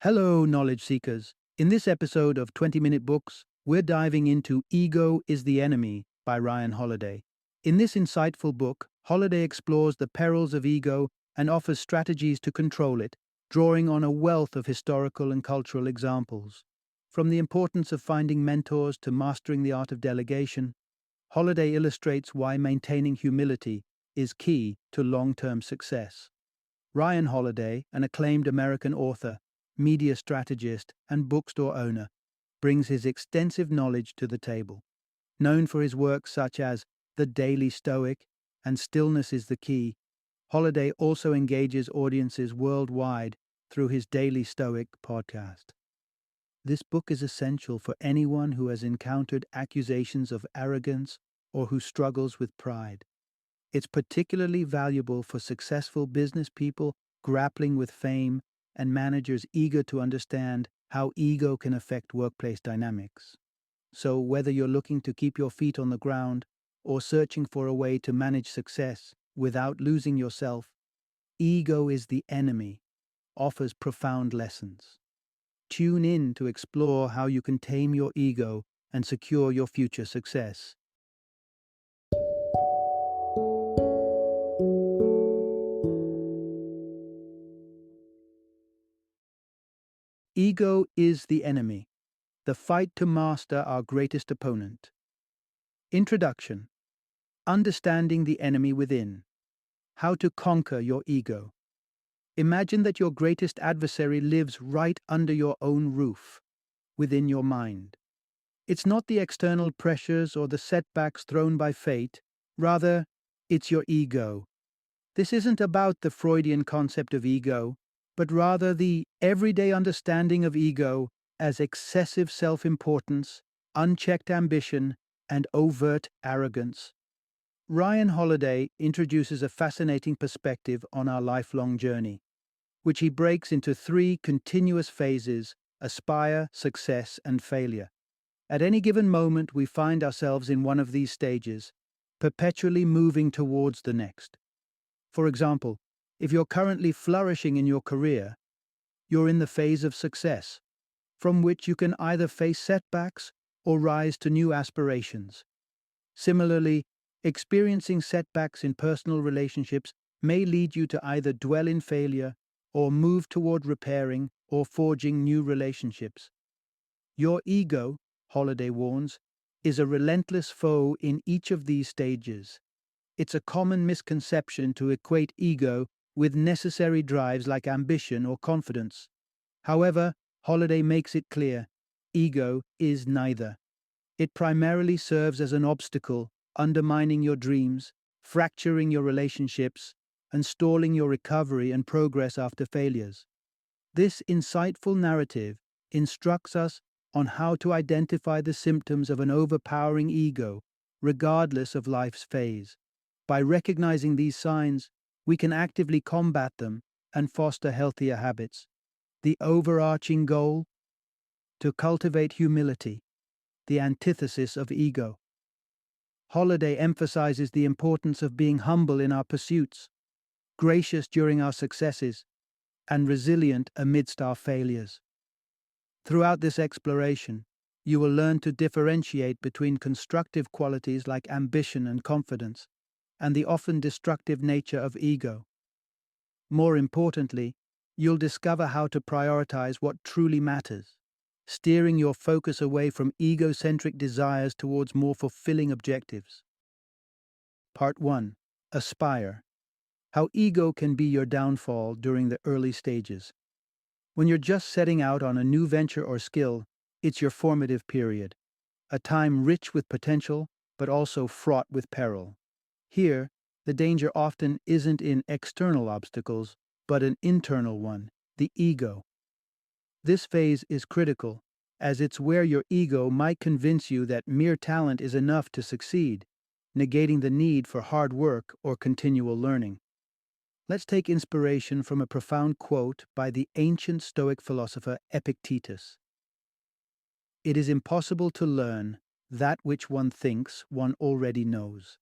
Hello, knowledge seekers. In this episode of 20-Minute Books, we're diving into Ego is the Enemy by Ryan Holiday. In this insightful book, Holiday explores the perils of ego and offers strategies to control it, drawing on a wealth of historical and cultural examples. From the importance of finding mentors to mastering the art of delegation, Holiday illustrates why maintaining humility is key to long-term success. Ryan Holiday, an acclaimed American author, media strategist, and bookstore owner, brings his extensive knowledge to the table. Known for his works such as The Daily Stoic and Stillness is the Key, Holiday also engages audiences worldwide through his Daily Stoic podcast. This book is essential for anyone who has encountered accusations of arrogance or who struggles with pride. It's particularly valuable for successful business people grappling with fame and managers eager to understand how ego can affect workplace dynamics. So, whether you're looking to keep your feet on the ground or searching for a way to manage success without losing yourself, Ego is the Enemy offers profound lessons. Tune in to explore how you can tame your ego and secure your future success. Ego is the Enemy, the fight to master our greatest opponent. Introduction. Understanding the enemy within. How to conquer your ego. Imagine that your greatest adversary lives right under your own roof, within your mind. It's not the external pressures or the setbacks thrown by fate, rather, it's your ego. This isn't about the Freudian concept of ego, but rather the everyday understanding of ego as excessive self-importance, unchecked ambition, and overt arrogance. Ryan Holiday introduces a fascinating perspective on our lifelong journey, which he breaks into three continuous phases: aspire, success, and failure. At any given moment, we find ourselves in one of these stages, perpetually moving towards the next. For example, if you're currently flourishing in your career, you're in the phase of success, from which you can either face setbacks or rise to new aspirations. Similarly, experiencing setbacks in personal relationships may lead you to either dwell in failure or move toward repairing or forging new relationships. Your ego, Holiday warns, is a relentless foe in each of these stages. It's a common misconception to equate ego with necessary drives like ambition or confidence. However, Holiday makes it clear, ego is neither. It primarily serves as an obstacle, undermining your dreams, fracturing your relationships, and stalling your recovery and progress after failures. This insightful narrative instructs us on how to identify the symptoms of an overpowering ego, regardless of life's phase. By recognizing these signs, we can actively combat them and foster healthier habits. The overarching goal? To cultivate humility, the antithesis of ego. Holiday emphasizes the importance of being humble in our pursuits, gracious during our successes, and resilient amidst our failures. Throughout this exploration, you will learn to differentiate between constructive qualities like ambition and confidence, and the often destructive nature of ego. More importantly, you'll discover how to prioritize what truly matters, steering your focus away from egocentric desires towards more fulfilling objectives. Part 1. Aspire. How ego can be your downfall during the early stages. When you're just setting out on a new venture or skill, it's your formative period, a time rich with potential, but also fraught with peril. Here, the danger often isn't in external obstacles, but an internal one, the ego. This phase is critical, as it's where your ego might convince you that mere talent is enough to succeed, negating the need for hard work or continual learning. Let's take inspiration from a profound quote by the ancient Stoic philosopher Epictetus. It is impossible to learn that which one thinks one already knows.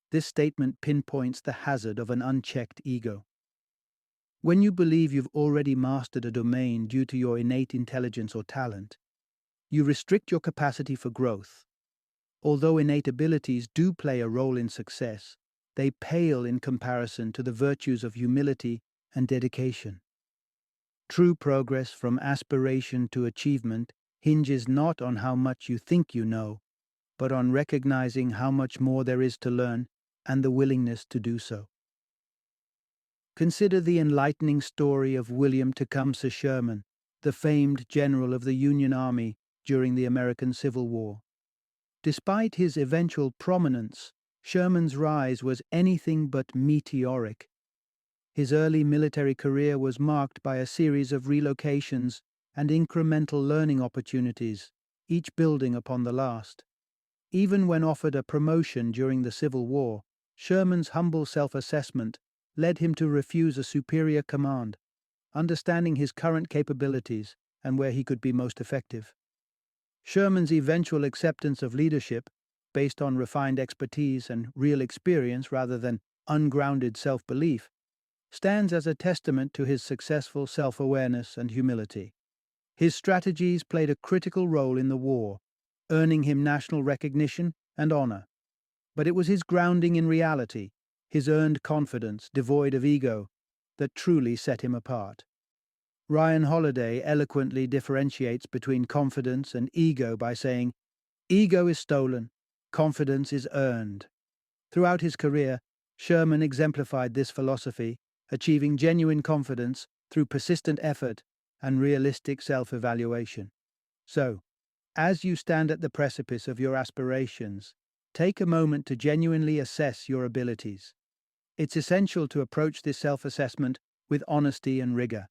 This statement pinpoints the hazard of an unchecked ego. When you believe you've already mastered a domain due to your innate intelligence or talent, you restrict your capacity for growth. Although innate abilities do play a role in success, they pale in comparison to the virtues of humility and dedication. True progress from aspiration to achievement hinges not on how much you think you know, but on recognizing how much more there is to learn and the willingness to do so. Consider the enlightening story of William Tecumseh Sherman, the famed general of the Union Army during the American Civil War. Despite his eventual prominence, Sherman's rise was anything but meteoric. His early military career was marked by a series of relocations and incremental learning opportunities, each building upon the last. Even when offered a promotion during the Civil War, Sherman's humble self-assessment led him to refuse a superior command, understanding his current capabilities and where he could be most effective. Sherman's eventual acceptance of leadership, based on refined expertise and real experience rather than ungrounded self-belief, stands as a testament to his successful self-awareness and humility. His strategies played a critical role in the war, earning him national recognition and honor. But it was his grounding in reality, his earned confidence, devoid of ego, that truly set him apart. Ryan Holiday eloquently differentiates between confidence and ego by saying, "Ego is stolen, confidence is earned." Throughout his career, Sherman exemplified this philosophy, achieving genuine confidence through persistent effort and realistic self-evaluation. So, as you stand at the precipice of your aspirations, take a moment to genuinely assess your abilities. It's essential to approach this self-assessment with honesty and rigor.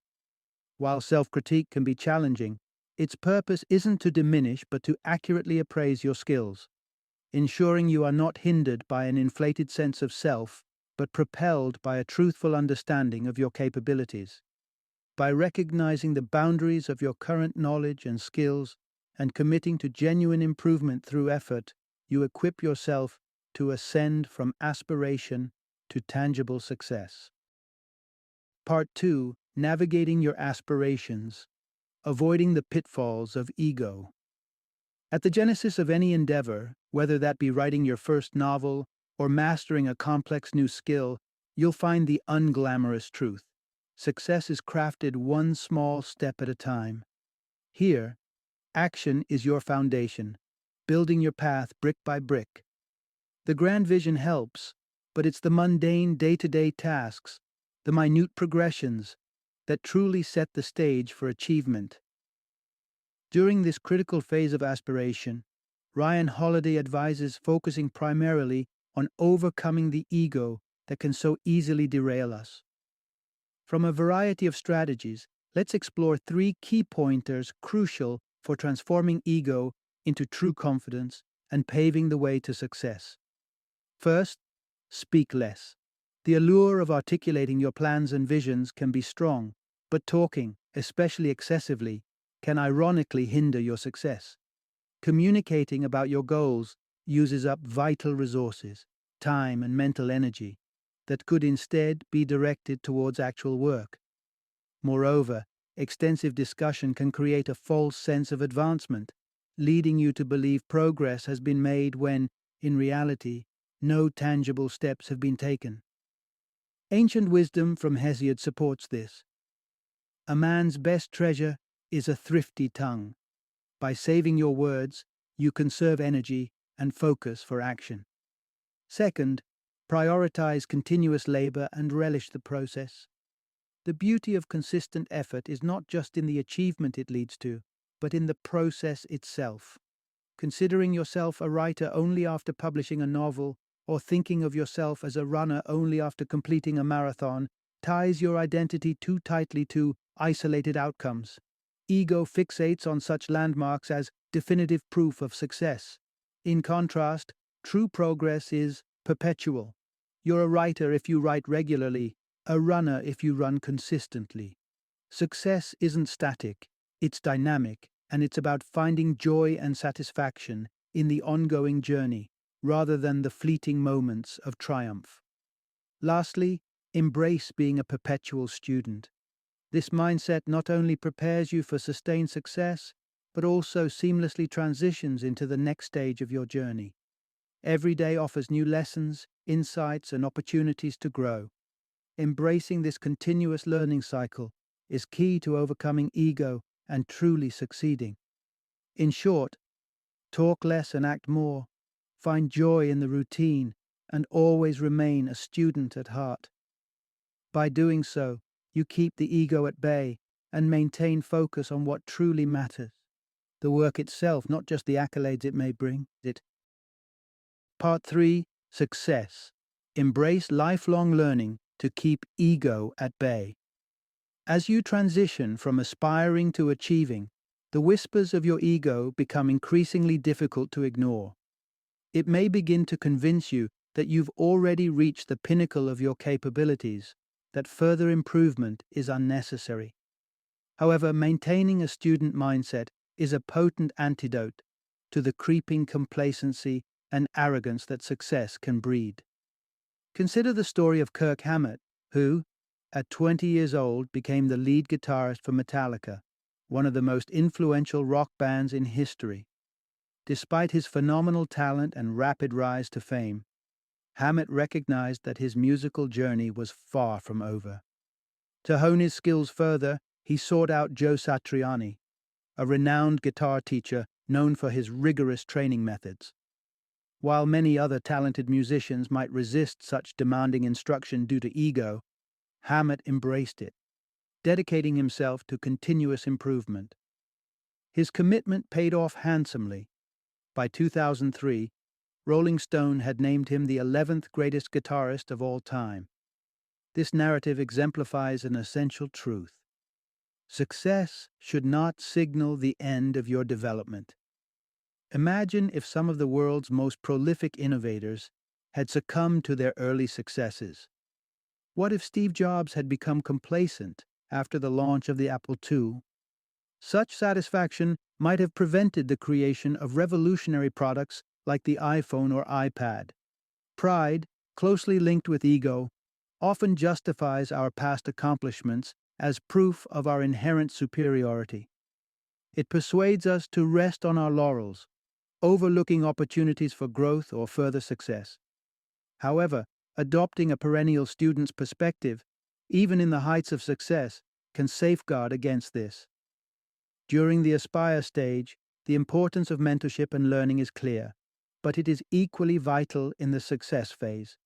While self-critique can be challenging, its purpose isn't to diminish but to accurately appraise your skills, ensuring you are not hindered by an inflated sense of self, but propelled by a truthful understanding of your capabilities. By recognizing the boundaries of your current knowledge and skills and committing to genuine improvement through effort, you equip yourself to ascend from aspiration to tangible success. Part 2. Navigating your aspirations, avoiding the pitfalls of ego. At the genesis of any endeavor, whether that be writing your first novel or mastering a complex new skill, you'll find the unglamorous truth. Success is crafted one small step at a time. Here, action is your foundation, building your path brick by brick. The grand vision helps, but it's the mundane day-to-day tasks, the minute progressions, that truly set the stage for achievement. During this critical phase of aspiration, Ryan Holiday advises focusing primarily on overcoming the ego that can so easily derail us. From a variety of strategies, let's explore 3 key pointers crucial for transforming ego into true confidence and paving the way to success. First, speak less. The allure of articulating your plans and visions can be strong, but talking, especially excessively, can ironically hinder your success. Communicating about your goals uses up vital resources, time and mental energy, that could instead be directed towards actual work. Moreover, extensive discussion can create a false sense of advancement, leading you to believe progress has been made when, in reality, no tangible steps have been taken. Ancient wisdom from Hesiod supports this. A man's best treasure is a thrifty tongue. By saving your words, you conserve energy and focus for action. Second, prioritize continuous labor and relish the process. The beauty of consistent effort is not just in the achievement it leads to, but in the process itself. Considering yourself a writer only after publishing a novel, or thinking of yourself as a runner only after completing a marathon, ties your identity too tightly to isolated outcomes. Ego fixates on such landmarks as definitive proof of success. In contrast, true progress is perpetual. You're a writer if you write regularly, a runner if you run consistently. Success isn't static, it's dynamic, and it's about finding joy and satisfaction in the ongoing journey, rather than the fleeting moments of triumph. Lastly, Embrace being a perpetual student. This mindset not only prepares you for sustained success, but also seamlessly transitions into the next stage of your journey. Every day offers new lessons, insights, and opportunities to grow. Embracing this continuous learning cycle is key to overcoming ego and truly succeeding. In short, talk less and act more, find joy in the routine, and always remain a student at heart. By doing so, you keep the ego at bay and maintain focus on what truly matters. The work itself, not just the accolades it may bring. Part 3. Success. Embrace lifelong learning to keep ego at bay. As you transition from aspiring to achieving, the whispers of your ego become increasingly difficult to ignore. It may begin to convince you that you've already reached the pinnacle of your capabilities, that further improvement is unnecessary. However, maintaining a student mindset is a potent antidote to the creeping complacency and arrogance that success can breed. Consider the story of Kirk Hammett, who, at 20 years old, became the lead guitarist for Metallica, one of the most influential rock bands in history. Despite his phenomenal talent and rapid rise to fame, Hammett recognized that his musical journey was far from over. To hone his skills further, he sought out Joe Satriani, a renowned guitar teacher known for his rigorous training methods. While many other talented musicians might resist such demanding instruction due to ego, Hammett embraced it, dedicating himself to continuous improvement. His commitment paid off handsomely. By 2003, Rolling Stone had named him the 11th greatest guitarist of all time. This narrative exemplifies an essential truth. Success should not signal the end of your development. Imagine if some of the world's most prolific innovators had succumbed to their early successes. What if Steve Jobs had become complacent after the launch of the Apple II? Such satisfaction might have prevented the creation of revolutionary products like the iPhone or iPad. Pride, closely linked with ego, often justifies our past accomplishments as proof of our inherent superiority. It persuades us to rest on our laurels, overlooking opportunities for growth or further success. However, adopting a perennial student's perspective, even in the heights of success, can safeguard against this. During the Aspire stage, the importance of mentorship and learning is clear, but it is equally vital in the success phase.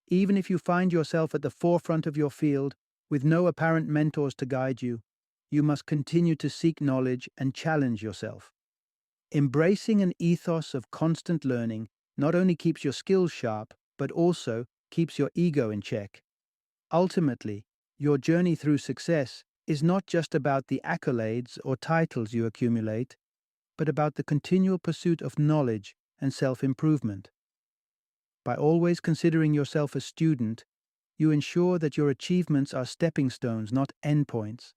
Even if you find yourself at the forefront of your field, with no apparent mentors to guide you, you must continue to seek knowledge and challenge yourself. Embracing an ethos of constant learning not only keeps your skills sharp, but also keeps your ego in check. Ultimately, your journey through success is not just about the accolades or titles you accumulate, but about the continual pursuit of knowledge and self-improvement. By always considering yourself a student, you ensure that your achievements are stepping stones, not endpoints.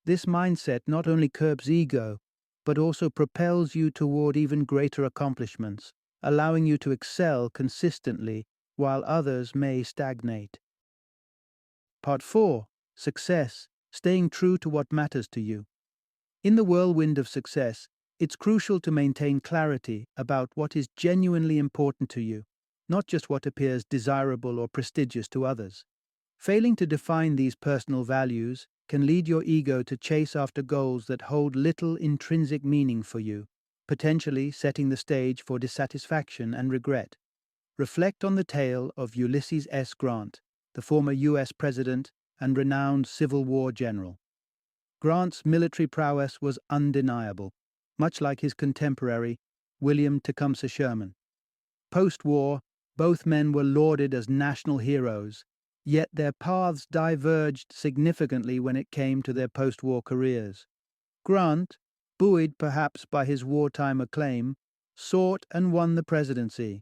This mindset not only curbs ego, but also propels you toward even greater accomplishments, allowing you to excel consistently while others may stagnate. Part 4. Success. Staying true to what matters to you. In the whirlwind of success, it's crucial to maintain clarity about what is genuinely important to you, not just what appears desirable or prestigious to others. Failing to define these personal values can lead your ego to chase after goals that hold little intrinsic meaning for you, potentially setting the stage for dissatisfaction and regret. Reflect on the tale of Ulysses S. Grant, the former U.S. President and renowned Civil War general. Grant's military prowess was undeniable, much like his contemporary, William Tecumseh Sherman. Post-war, both men were lauded as national heroes, yet their paths diverged significantly when it came to their post-war careers. Grant, buoyed perhaps by his wartime acclaim, sought and won the presidency.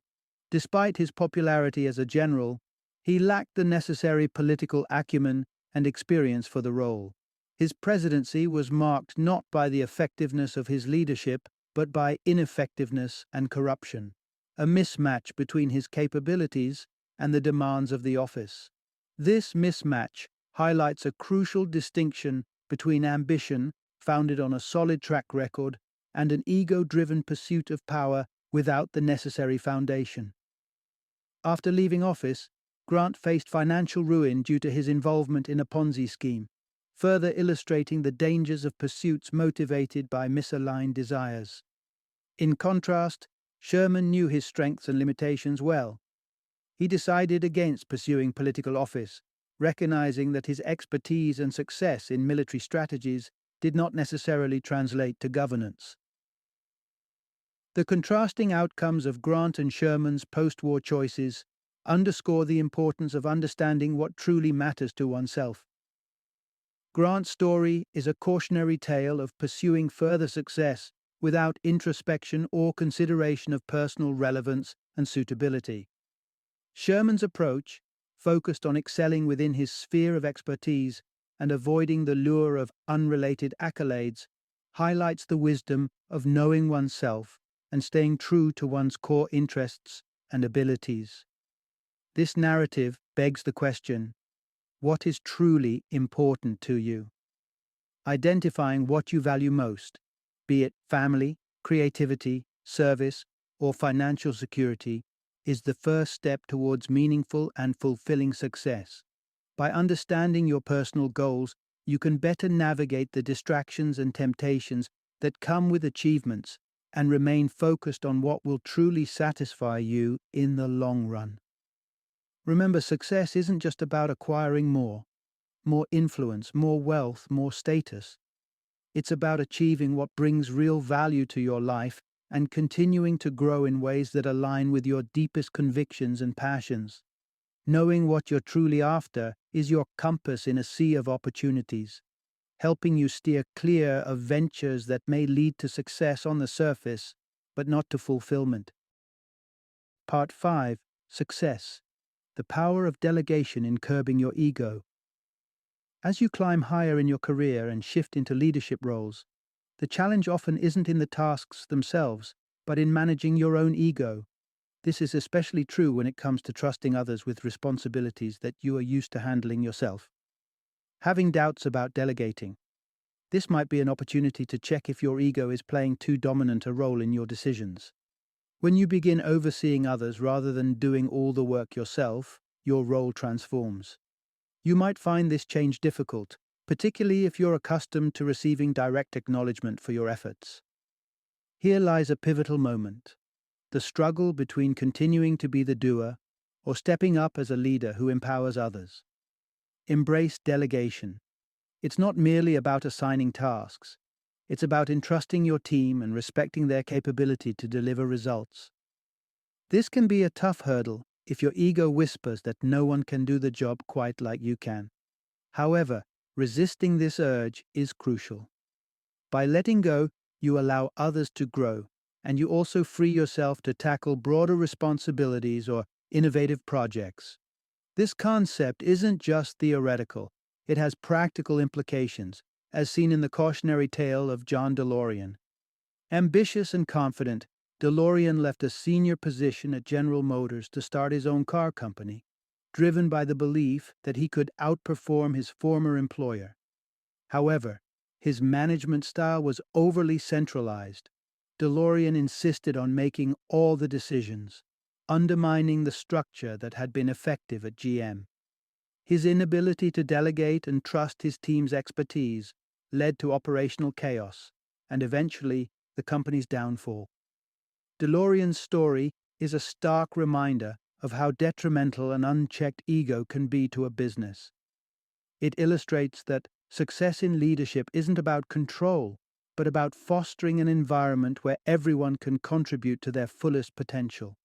Despite his popularity as a general, he lacked the necessary political acumen and experience for the role. His presidency was marked not by the effectiveness of his leadership, but by ineffectiveness and corruption, a mismatch between his capabilities and the demands of the office. This mismatch highlights a crucial distinction between ambition, founded on a solid track record, and an ego-driven pursuit of power without the necessary foundation. After leaving office, Grant faced financial ruin due to his involvement in a Ponzi scheme, further illustrating the dangers of pursuits motivated by misaligned desires. In contrast, Sherman knew his strengths and limitations well. He decided against pursuing political office, recognizing that his expertise and success in military strategies did not necessarily translate to governance. The contrasting outcomes of Grant and Sherman's post-war choices underscore the importance of understanding what truly matters to oneself. Grant's story is a cautionary tale of pursuing further success without introspection or consideration of personal relevance and suitability. Sherman's approach, focused on excelling within his sphere of expertise and avoiding the lure of unrelated accolades, highlights the wisdom of knowing oneself and staying true to one's core interests and abilities. This narrative begs the question, what is truly important to you? Identifying what you value most, be it family, creativity, service, or financial security, is the first step towards meaningful and fulfilling success. By understanding your personal goals, you can better navigate the distractions and temptations that come with achievements and remain focused on what will truly satisfy you in the long run. Remember, success isn't just about acquiring more influence, more wealth, more status. It's about achieving what brings real value to your life and continuing to grow in ways that align with your deepest convictions and passions. Knowing what you're truly after is your compass in a sea of opportunities, helping you steer clear of ventures that may lead to success on the surface, but not to fulfillment. Part 5. Success. The power of delegation in curbing your ego. As you climb higher in your career and shift into leadership roles, the challenge often isn't in the tasks themselves, but in managing your own ego. This is especially true when it comes to trusting others with responsibilities that you are used to handling yourself. Having doubts about delegating. This might be an opportunity to check if your ego is playing too dominant a role in your decisions. When you begin overseeing others rather than doing all the work yourself, your role transforms. You might find this change difficult, particularly if you're accustomed to receiving direct acknowledgement for your efforts. Here lies a pivotal moment: the struggle between continuing to be the doer or stepping up as a leader who empowers others. Embrace delegation. It's not merely about assigning tasks. It's about entrusting your team and respecting their capability to deliver results. This can be a tough hurdle if your ego whispers that no one can do the job quite like you can. However, resisting this urge is crucial. By letting go, you allow others to grow, and you also free yourself to tackle broader responsibilities or innovative projects. This concept isn't just theoretical, it has practical implications, as seen in the cautionary tale of John DeLorean. Ambitious and confident, DeLorean left a senior position at General Motors to start his own car company, driven by the belief that he could outperform his former employer. However, his management style was overly centralized. DeLorean insisted on making all the decisions, undermining the structure that had been effective at GM. His inability to delegate and trust his team's expertise led to operational chaos and eventually the company's downfall. DeLorean's story is a stark reminder of how detrimental an unchecked ego can be to a business. It illustrates that success in leadership isn't about control, but about fostering an environment where everyone can contribute to their fullest potential.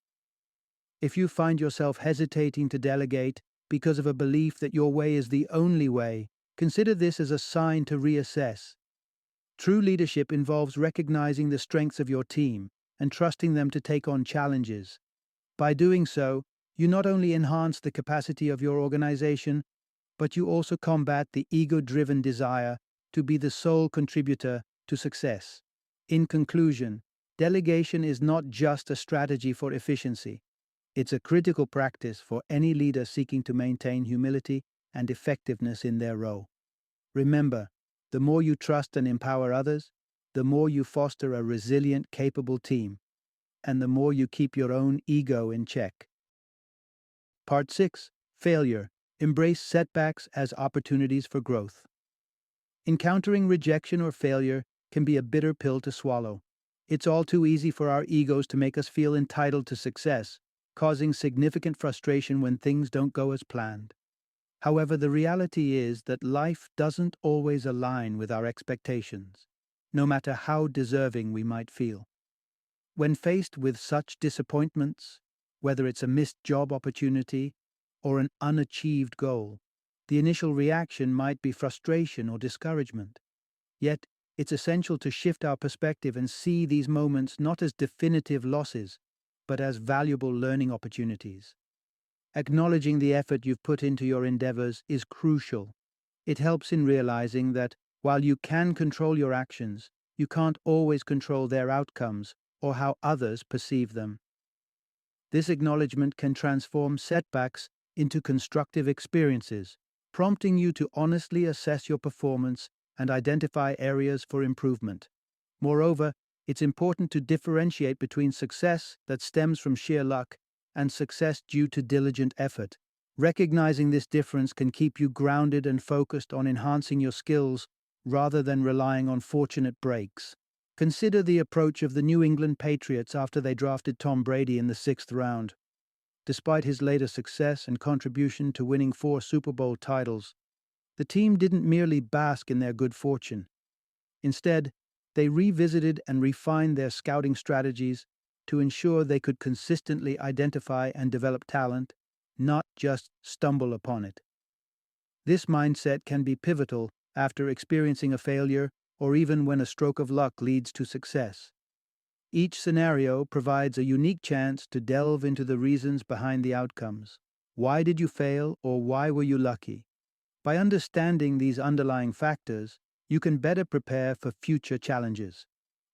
If you find yourself hesitating to delegate because of a belief that your way is the only way, consider this as a sign to reassess. True leadership involves recognizing the strengths of your team and trusting them to take on challenges. By doing so, you not only enhance the capacity of your organization, but you also combat the ego-driven desire to be the sole contributor to success. In conclusion, delegation is not just a strategy for efficiency. It's a critical practice for any leader seeking to maintain humility and effectiveness in their role. Remember, the more you trust and empower others, the more you foster a resilient, capable team, and the more you keep your own ego in check. Part 6. Failure. Embrace setbacks as opportunities for growth. Encountering rejection or failure can be a bitter pill to swallow. It's all too easy for our egos to make us feel entitled to success, causing significant frustration when things don't go as planned. However, the reality is that life doesn't always align with our expectations, no matter how deserving we might feel. When faced with such disappointments, whether it's a missed job opportunity or an unachieved goal, the initial reaction might be frustration or discouragement. Yet, it's essential to shift our perspective and see these moments not as definitive losses, but as valuable learning opportunities. Acknowledging the effort you've put into your endeavors is crucial. It helps in realizing that while you can control your actions, you can't always control their outcomes or how others perceive them. This acknowledgement can transform setbacks into constructive experiences, prompting you to honestly assess your performance and identify areas for improvement. Moreover, it's important to differentiate between success that stems from sheer luck and success due to diligent effort. Recognizing this difference can keep you grounded and focused on enhancing your skills rather than relying on fortunate breaks. Consider the approach of the New England Patriots after they drafted Tom Brady in the 6th round. Despite his later success and contribution to winning 4 Super Bowl titles, the team didn't merely bask in their good fortune. Instead, they revisited and refined their scouting strategies to ensure they could consistently identify and develop talent, not just stumble upon it. This mindset can be pivotal after experiencing a failure or even when a stroke of luck leads to success. Each scenario provides a unique chance to delve into the reasons behind the outcomes. Why did you fail, or why were you lucky? By understanding these underlying factors, you can better prepare for future challenges.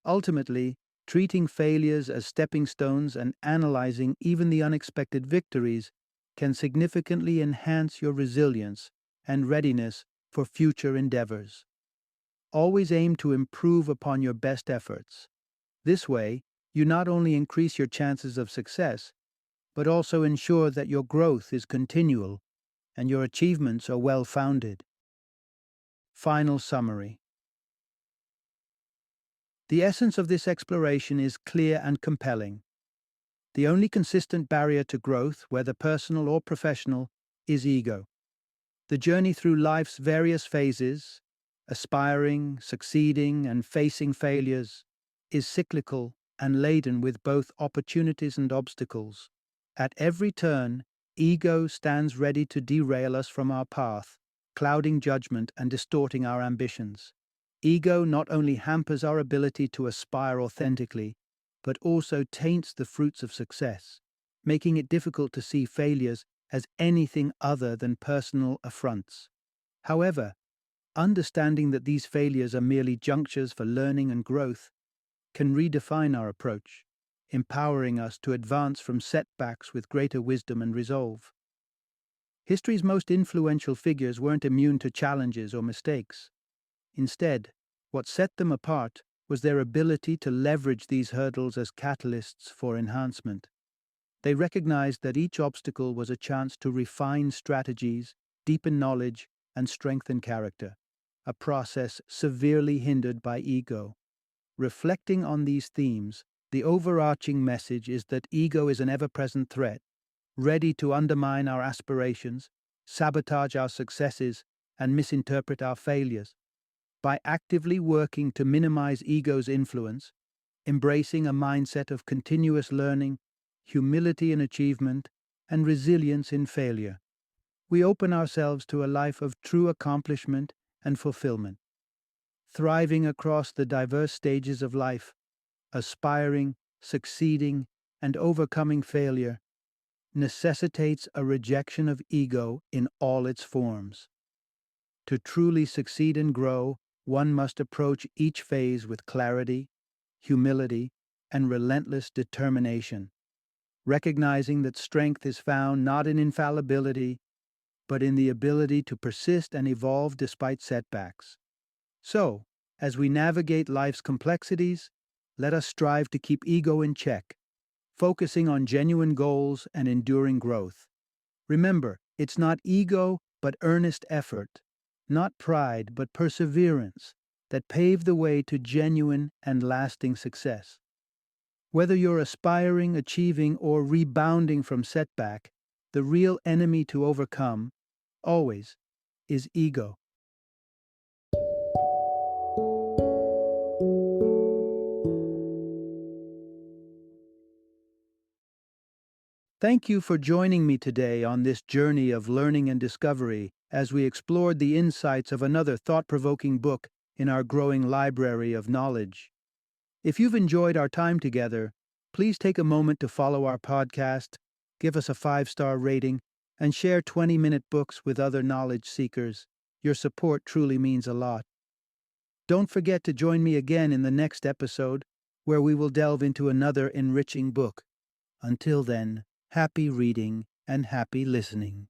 Ultimately, treating failures as stepping stones and analyzing even the unexpected victories can significantly enhance your resilience and readiness for future endeavors. Always aim to improve upon your best efforts. This way, you not only increase your chances of success, but also ensure that your growth is continual and your achievements are well-founded. Final summary. The essence of this exploration is clear and compelling. The only consistent barrier to growth, whether personal or professional, is ego. The journey through life's various phases, aspiring, succeeding, and facing failures, is cyclical and laden with both opportunities and obstacles. At every turn, ego stands ready to derail us from our path, clouding judgment and distorting our ambitions. Ego not only hampers our ability to aspire authentically, but also taints the fruits of success, making it difficult to see failures as anything other than personal affronts. However, understanding that these failures are merely junctures for learning and growth can redefine our approach, empowering us to advance from setbacks with greater wisdom and resolve. History's most influential figures weren't immune to challenges or mistakes. Instead, what set them apart was their ability to leverage these hurdles as catalysts for enhancement. They recognized that each obstacle was a chance to refine strategies, deepen knowledge, and strengthen character, a process severely hindered by ego. Reflecting on these themes, the overarching message is that ego is an ever-present threat, ready to undermine our aspirations, sabotage our successes, and misinterpret our failures. By actively working to minimize ego's influence, embracing a mindset of continuous learning, humility in achievement, and resilience in failure, we open ourselves to a life of true accomplishment and fulfillment. Thriving across the diverse stages of life, aspiring, succeeding, and overcoming failure necessitates a rejection of ego in all its forms. To truly succeed and grow, one must approach each phase with clarity, humility, and relentless determination. recognizing that strength is found not in infallibility, but in the ability to persist and evolve despite setbacks. So, as we navigate life's complexities, let us strive to keep ego in check, focusing on genuine goals and enduring growth. Remember, it's not ego, but earnest effort, not pride, but perseverance, that pave the way to genuine and lasting success. Whether you're aspiring, achieving, or rebounding from setback, the real enemy to overcome, always, is ego. Thank you for joining me today on this journey of learning and discovery as we explored the insights of another thought provoking book in our growing library of knowledge. If you've enjoyed our time together, please take a moment to follow our podcast, give us a 5-star rating, and share 20-minute books with other knowledge seekers. Your support truly means a lot. Don't forget to join me again in the next episode, where we will delve into another enriching book. Until then, happy reading and happy listening.